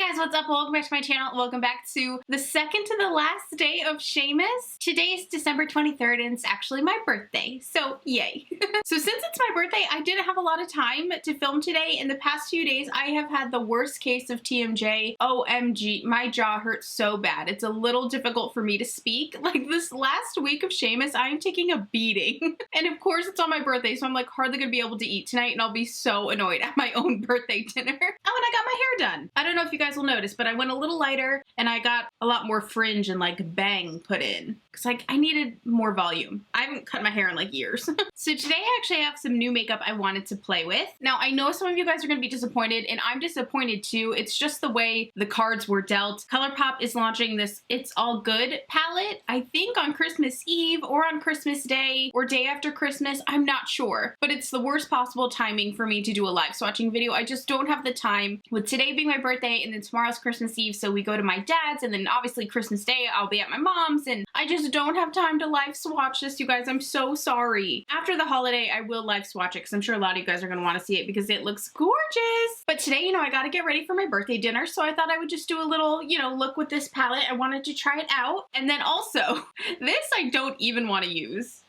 Guys, what's up? Welcome back to my channel. Welcome back to the second to the last day of Shameless. Today is December 23rd and it's actually my birthday, so yay. So since it's my birthday, I didn't have a lot of time to film today. In the past few days, I have had the worst case of TMJ. OMG, my jaw hurts so bad. It's a little difficult for me to speak. Like this last week of Shameless, I'm taking a beating. And of course it's on my birthday, so I'm like hardly gonna be able to eat tonight and I'll be so annoyed at my own birthday dinner. Oh, and I got my hair done. I don't know if you guys will notice, but I went a little lighter and I got a lot more fringe and like bang put in. Cause like I needed more volume. I haven't cut my hair in like years. So today I actually have some new makeup I wanted to play with. Now I know some of you guys are gonna be disappointed and I'm disappointed too. It's just the way the cards were dealt. ColourPop is launching this It's All Good palette, I think on Christmas Eve or on Christmas Day or day after Christmas. I'm not sure, but it's the worst possible timing for me to do a live swatching video. I just don't have the time with today being my birthday and then tomorrow's Christmas Eve, so we go to my dad's and then obviously Christmas Day I'll be at my mom's and I just don't have time to live swatch this, you guys. I'm so sorry. After the holiday I will live swatch it because I'm sure a lot of you guys are going to want to see it because it looks gorgeous. But today, you know, I got to get ready for my birthday dinner, so I thought I would just do a little, you know, look with this palette. I wanted to try it out. And then also, this I don't even want to use.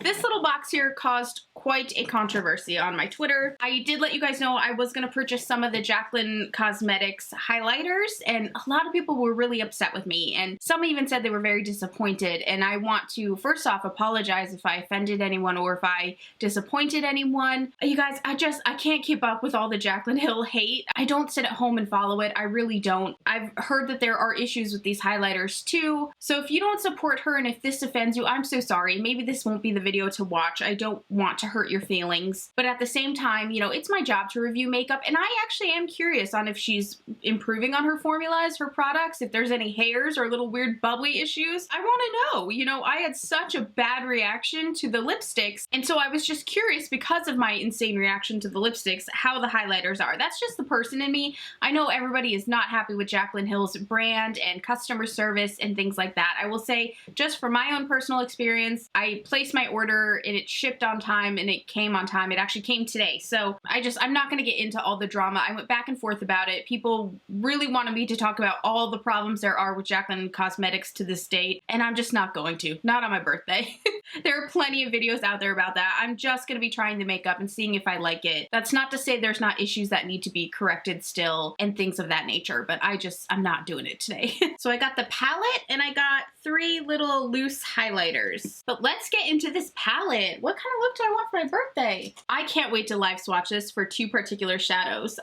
This little box here caused quite a controversy on my Twitter. I did let you guys know I was going to purchase some of the Jaclyn Cosmetics highlighters, and a lot of people were really upset with me, and some even said they were very disappointed, and I want to first off apologize if I offended anyone or if I disappointed anyone. You guys, I can't keep up with all the Jaclyn Hill hate. I don't sit at home and follow it. I really don't. I've heard that there are issues with these highlighters too, so if you don't support her and if this offends you, I'm so sorry. Maybe this won't be the video to watch. I don't want to hurt your feelings, but at the same time, you know, it's my job to review makeup, and I actually am curious on if she's improving on her formulas, her products, if there's any hairs or little weird bubbly issues. I want to know. You know, I had such a bad reaction to the lipsticks, and so I was just curious because of my insane reaction to the lipsticks, how the highlighters are. That's just the person in me. I know everybody is not happy with Jaclyn Hill's brand and customer service and things like that. I will say, just from my own personal experience, I placed my order and it shipped on time and it came on time. It actually came today. So I'm not going to get into all the drama. I went back and forth about it. People really wanted me to talk about all the problems there are with Jaclyn Cosmetics to this date, and I'm just not going to. Not on my birthday. There are plenty of videos out there about that. I'm just going to be trying the makeup and seeing if I like it. That's not to say there's not issues that need to be corrected still and things of that nature, but I'm not doing it today. So I got the palette and I got 3 little loose highlighters. But let's get into this palette. What kind of look do I want for my birthday? I can't wait to live swatch this for 2 particular shadows.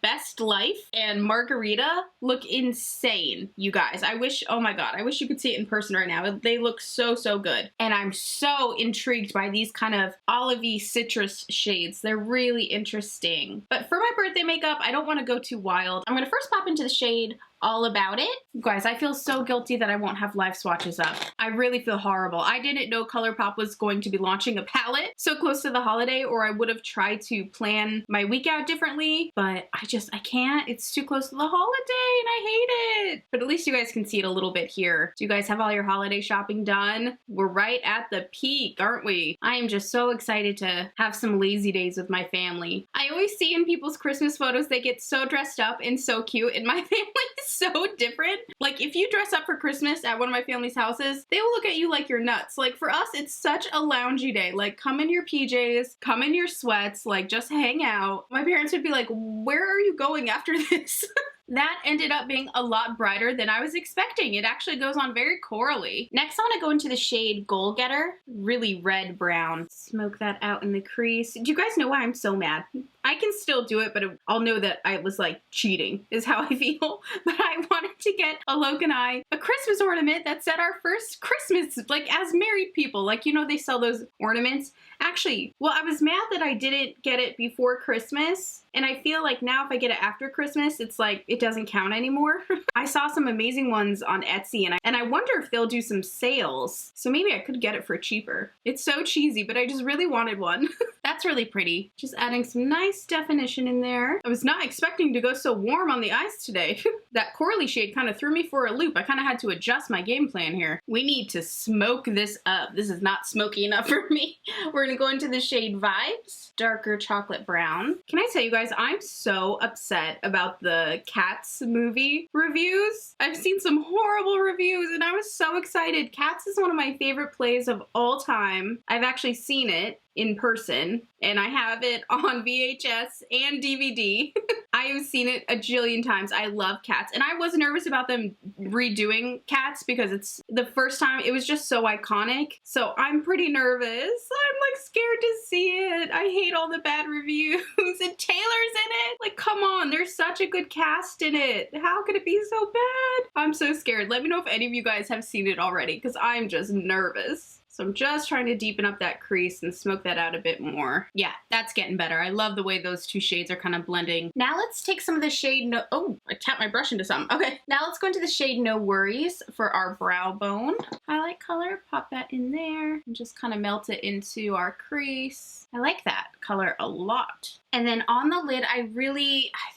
Best Life and Margarita look insane, you guys. I wish, oh my god, I wish you could see it in person right now. They look so, so good. And I'm so intrigued by these kind of olivey citrus shades. They're really interesting. But for my birthday makeup, I don't want to go too wild. I'm going to first pop into the shade All About It. You guys, I feel so guilty that I won't have live swatches up. I really feel horrible. I didn't know ColourPop was going to be launching a palette so close to the holiday, or I would have tried to plan my week out differently, but I can't. It's too close to the holiday and I hate it. But at least you guys can see it a little bit here. Do you guys have all your holiday shopping done? We're right at the peak, aren't we? I am just so excited to have some lazy days with my family. I always see in people's Christmas photos, they get so dressed up and so cute, and my family is so different. Like if you dress up for Christmas at one of my family's houses, they will look at you like you're nuts. Like for us, it's such a loungy day. Like come in your PJs, come in your sweats, like just hang out. My parents would be like, where are you going after this? That ended up being a lot brighter than I was expecting. It actually goes on very corally. Next, I want to go into the shade Goal Getter. Really red brown. Smoke that out in the crease. Do you guys know why I'm so mad? I can still do it, but I'll know that I was like cheating is how I feel. But I wanted to get Alok and I a Christmas ornament that said our first Christmas, like as married people. Like, you know, they sell those ornaments. Actually, well, I was mad that I didn't get it before Christmas. And I feel like now if I get it after Christmas, it's like, it doesn't count anymore. I saw some amazing ones on Etsy and I wonder if they'll do some sales. So maybe I could get it for cheaper. It's so cheesy, but I just really wanted one. That's really pretty. Just adding some nice definition in there. I was not expecting to go so warm on the eyes today. That corally shade kind of threw me for a loop. I kind of had to adjust my game plan here. We need to smoke this up. This is not smoky enough for me. We're gonna go into the shade Vibes, darker chocolate brown. Can I tell you guys, guys, I'm so upset about the Cats movie reviews. I've seen some horrible reviews and I was so excited. Cats is one of my favorite plays of all time. I've actually seen it in person and I have it on VHS and DVD. I have seen it a jillion times. I love Cats and I was nervous about them redoing Cats because it's the first time. It was just so iconic. So I'm pretty nervous. I'm like scared to see it. I hate all the bad reviews and Taylor's in it. Like, come on, there's such a good cast in it. How could it be so bad? I'm so scared. Let me know if any of you guys have seen it already because I'm just nervous. So I'm just trying to deepen up that crease and smoke that out a bit more. Yeah, that's getting better. I love the way those two shades are kind of blending. Now let's take some of the shade oh, I tapped my brush into something. Okay, now let's go into the shade No Worries for our brow bone. Highlight color, pop that in there and just kind of melt it into our crease. I like that color a lot. And then on the lid, I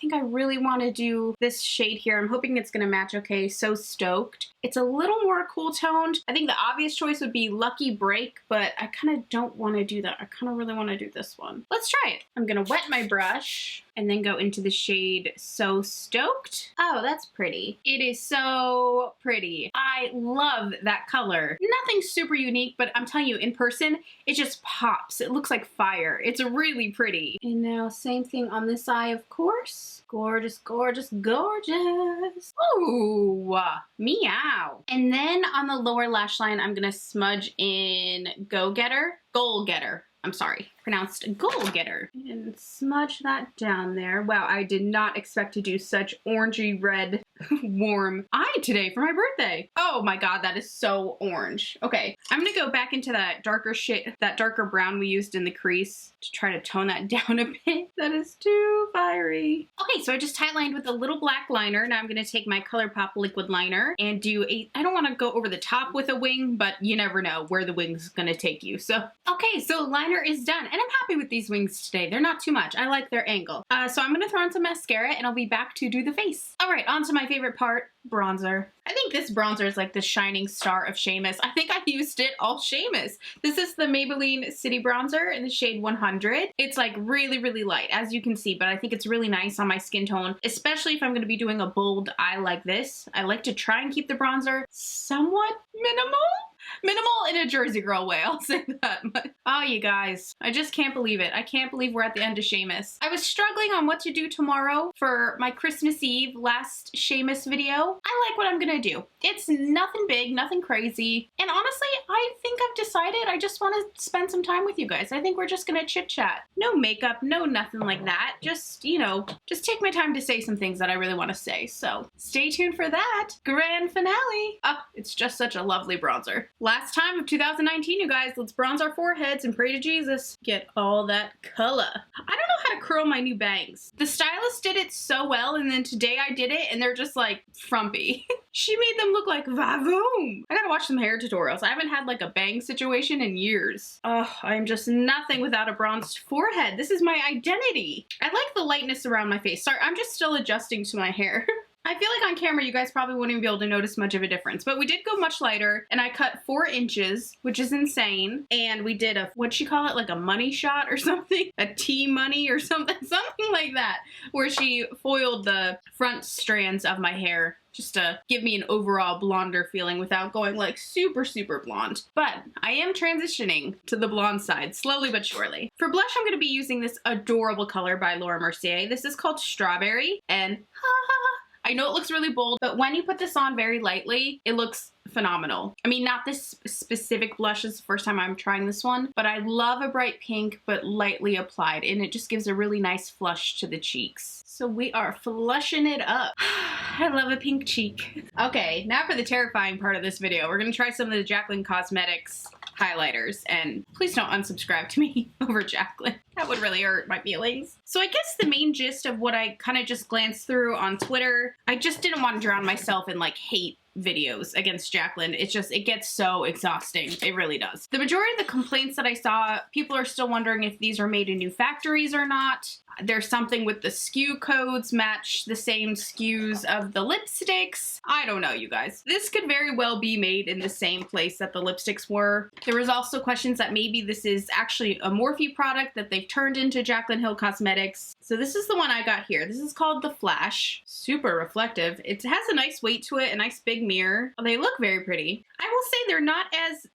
think I really want to do this shade here. I'm hoping it's going to match okay. So Stoked. It's a little more cool toned. I think the obvious choice would be Lucky Break, but I kind of don't want to do that. I kind of really want to do this one. Let's try it. I'm going to wet my brush and then go into the shade So Stoked. Oh, that's pretty. It is so pretty. I love that color. Nothing super unique, but I'm telling you, in person, it just pops. It looks like fire. It's really pretty. And now same thing on this eye, of course. Gorgeous, gorgeous, gorgeous. Ooh, meow. And then on the lower lash line, I'm gonna smudge in Goal Getter. I'm sorry, pronounced Goal Getter. And smudge that down there. Wow, I did not expect to do such orangey red warm eye today for my birthday. Oh my god, that is so orange. Okay, I'm gonna go back into that darker shade, that darker brown we used in the crease to try to tone that down a bit. That is too fiery. Okay, so I just tightlined with a little black liner. Now I'm gonna take my ColourPop liquid liner and do I don't wanna go over the top with a wing, but you never know where the wing's gonna take you. So, okay, so liner is done and I'm happy with these wings today. They're not too much. I like their angle. So I'm gonna throw on some mascara and I'll be back to do the face. All right, on to my favorite part, bronzer. I think this bronzer is like the shining star of SHAEXO. I think I used it all SHAEXO. This is the Maybelline City Bronzer in the shade 100. It's like really, really light, as you can see, but I think it's really nice on my skin tone, especially if I'm going to be doing a bold eye like this. I like to try and keep the bronzer somewhat minimal. Minimal in a Jersey girl way, I'll say that. But, oh, you guys, I just can't believe it. I can't believe we're at the end of SHAEXO. I was struggling on what to do tomorrow for my Christmas Eve last SHAEXO video. I like what I'm gonna do. It's nothing big, nothing crazy. And honestly, I think I've decided I just want to spend some time with you guys. I think we're just gonna chit chat. No makeup, no nothing like that. Just, you know, just take my time to say some things that I really want to say. So stay tuned for that. Grand finale. Oh, it's just such a lovely bronzer. Last time of 2019, you guys, let's bronze our foreheads and pray to Jesus. Get all that color. I don't know how to curl my new bangs. The stylist did it so well, and then today I did it, and they're just like frumpy. She made them look like vavoom. I gotta watch some hair tutorials. I haven't had like a bang situation in years. Oh, I'm just nothing without a bronzed forehead. This is my identity. I like the lightness around my face. Sorry, I'm just still adjusting to my hair. I feel like on camera you guys probably wouldn't even be able to notice much of a difference, but we did go much lighter and I cut 4 inches, which is insane. And we did a, what'd she call it? Like a money shot or something? A T-money or something, something like that, where she foiled the front strands of my hair just to give me an overall blonder feeling without going like super, super blonde. But I am transitioning to the blonde side, slowly but surely. For blush, I'm gonna be using this adorable color by Laura Mercier. This is called Strawberry, and I know it looks really bold, but when you put this on very lightly, it looks phenomenal. I mean, not this specific blush is the first time I'm trying this one, but I love a bright pink, but lightly applied, and it just gives a really nice flush to the cheeks. So we are flushing it up. I love a pink cheek. Okay, now for the terrifying part of this video. We're gonna try some of the Jaclyn Cosmetics highlighters, and please don't unsubscribe to me over Jaclyn. That would really hurt my feelings. So I guess the main gist of what I kind of just glanced through on Twitter, I just didn't want to drown myself in like hate videos against Jaclyn. It's just, it gets so exhausting. It really does. The majority of the complaints that I saw, people are still wondering if these are made in new factories or not. there's something with the SKU codes match the same SKUs of the lipsticks. I don't know, you guys. This could very well be made in the same place that the lipsticks were. There was also questions that maybe this is actually a Morphe product that they've turned into Jaclyn Cosmetics. So this is the one I got here. This is called the Flash. Super reflective. It has a nice weight to it, a nice big mirror. They look very pretty. I will say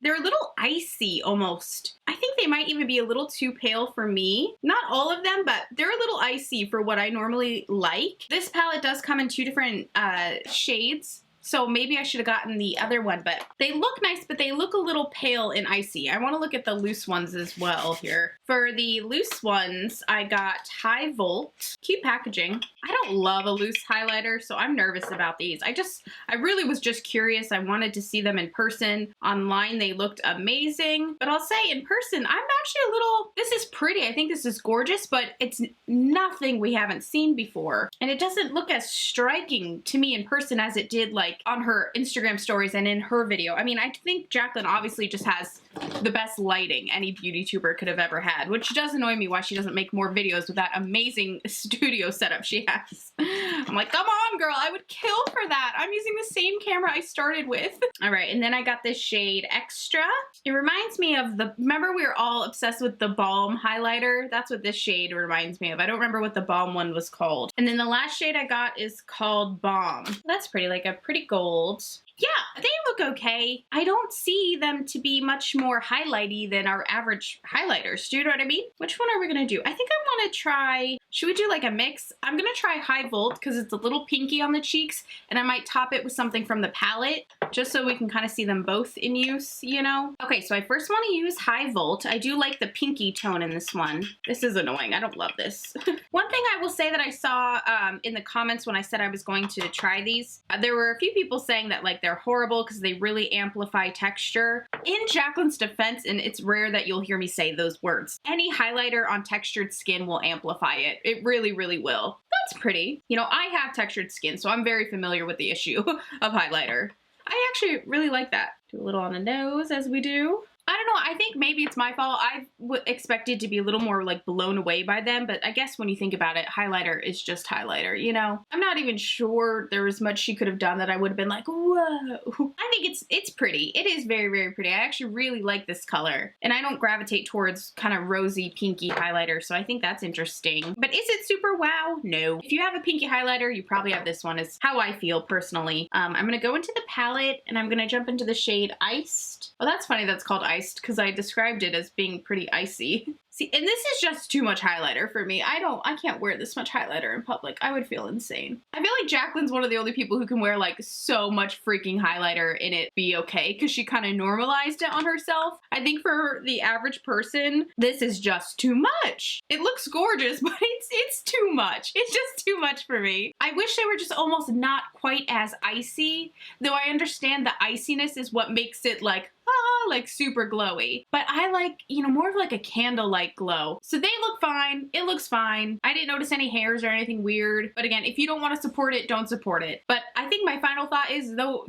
they're a little icy almost. I think they might even be a little too pale for me. Not all of them, but they're a little icy for what I normally like. This palette does come in 2 different shades. So maybe I should have gotten the other one, but they look nice, but they look a little pale and icy. I want to look at the loose ones as well here. For the loose ones, I got High Volt. Cute packaging. I don't love a loose highlighter, so I'm nervous about these. I really was just curious. I wanted to see them in person. Online, they looked amazing. But I'll say in person, I'm actually a little, this is pretty. I think this is gorgeous, but it's nothing we haven't seen before. And it doesn't look as striking to me in person as it did like on her Instagram stories and in her video. I mean, I think Jaclyn obviously just has the best lighting any beauty tuber could have ever had, which does annoy me why she doesn't make more videos with that amazing studio setup she has. I'm like, come on, girl, I would kill for that. I'm using the same camera I started with. All right, and then I got this shade Extra. It reminds me of remember we were all obsessed with the Balm highlighter? That's what this shade reminds me of. I don't remember what the Balm one was called. And then the last shade I got is called Balm. That's pretty, like a pretty gold. Yeah, they look okay. I don't see them to be much more highlighty than our average highlighters. Do you know what I mean? Which one are we gonna do? I think I wanna try, should we do like a mix? I'm gonna try High Volt because it's a little pinky on the cheeks, and I might top it with something from the palette just so we can kind of see them both in use, you know? Okay, so I first wanna use High Volt. I do like the pinky tone in this one. This is annoying, I don't love this. One thing I will say that I saw in the comments when I said I was going to try these, there were a few people saying that like they're horrible because they really amplify texture. In Jaclyn's defense, and it's rare that you'll hear me say those words, any highlighter on textured skin will amplify it. It really, really will. That's pretty. You know, I have textured skin, so I'm very familiar with the issue of highlighter. I actually really like that. Do a little on the nose as we do. I don't know, I think maybe it's my fault. I expected to be a little more like blown away by them, but I guess when you think about it, highlighter is just highlighter, you know? I'm not even sure there was much she could have done that I would have been like, whoa. I think it's pretty. It is very, very pretty. I actually really like this color, and I don't gravitate towards kind of rosy, pinky highlighter, so I think that's interesting. But is it super wow? No. If you have a pinky highlighter, you probably have this one, is how I feel personally. I'm gonna go into the palette, and I'm gonna jump into the shade Iced. Oh, that's funny that's called Iced, because I described it as being pretty icy. See, and this is just too much highlighter for me. I can't wear this much highlighter in public. I would feel insane. I feel like Jaclyn's one of the only people who can wear like so much freaking highlighter and it be okay, because she kind of normalized it on herself. I think for the average person, this is just too much. It looks gorgeous, but it's too much. It's just too much for me. I wish they were just almost not quite as icy, though I understand the iciness is what makes it like super glowy. But I like, you know, more of like a candlelight glow. So they look fine. It looks fine. I didn't notice any hairs or anything weird. But again, if you don't want to support it, don't support it. But I think my final thought is, though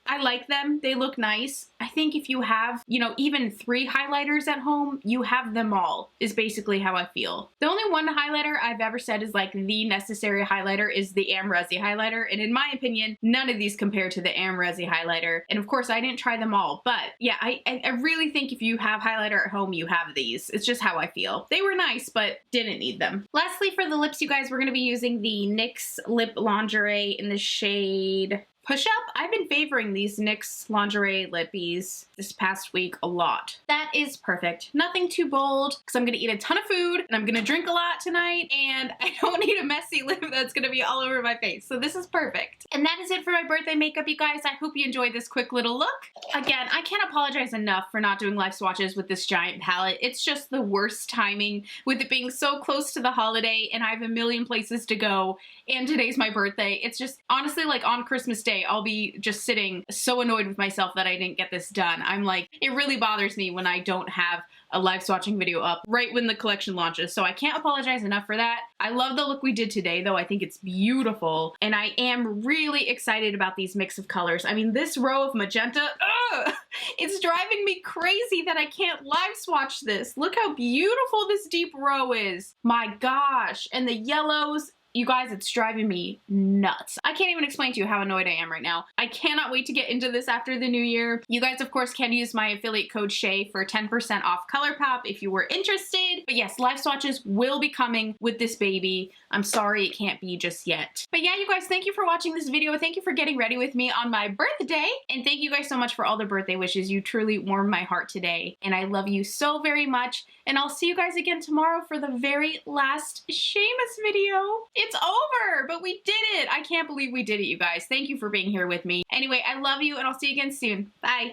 I like them, they look nice. I think if you have, you know, even 3 highlighters at home, you have them all, is basically how I feel. The only one highlighter I've ever said is like the necessary highlighter is the Amrezi highlighter. And in my opinion, none of these compare to the Amrezi highlighter. And of course, I didn't try them all. But yeah, I really think if you have highlighter at home, you have these. It's just how I feel. They were nice, but didn't need them. Lastly, for the lips, you guys, we're going to be using the NYX Lip Lingerie in the shade Push Up. I've been favoring these NYX lingerie lippies this past week a lot. That is perfect. Nothing too bold, because I'm gonna eat a ton of food and I'm gonna drink a lot tonight, and I don't need a messy lip that's gonna be all over my face. So this is perfect. And that is it for my birthday makeup, you guys. I hope you enjoyed this quick little look. Again, I can't apologize enough for not doing live swatches with this giant palette. It's just the worst timing with it being so close to the holiday and I have a million places to go, and today's my birthday. It's just honestly like on Christmas Day, I'll be just sitting so annoyed with myself that I didn't get this done. I'm like, it really bothers me when I don't have a live swatching video up right when the collection launches. So I can't apologize enough for that. I love the look we did today though. I think it's beautiful. And I am really excited about these mix of colors. I mean, this row of magenta, Ugh. It's driving me crazy that I can't live swatch this. Look how beautiful this deep row is. My gosh. And the yellows. You guys, it's driving me nuts. I can't even explain to you how annoyed I am right now. I cannot wait to get into this after the new year. You guys, of course, can use my affiliate code SHAE for 10% off ColourPop if you were interested. But yes, live swatches will be coming with this baby. I'm sorry it can't be just yet. But yeah, you guys, thank you for watching this video. Thank you for getting ready with me on my birthday. And thank you guys so much for all the birthday wishes. You truly warmed my heart today. And I love you so very much. And I'll see you guys again tomorrow for the very last Shameless video. It's over, but we did it. I can't believe we did it, you guys. Thank you for being here with me. Anyway, I love you and I'll see you again soon. Bye.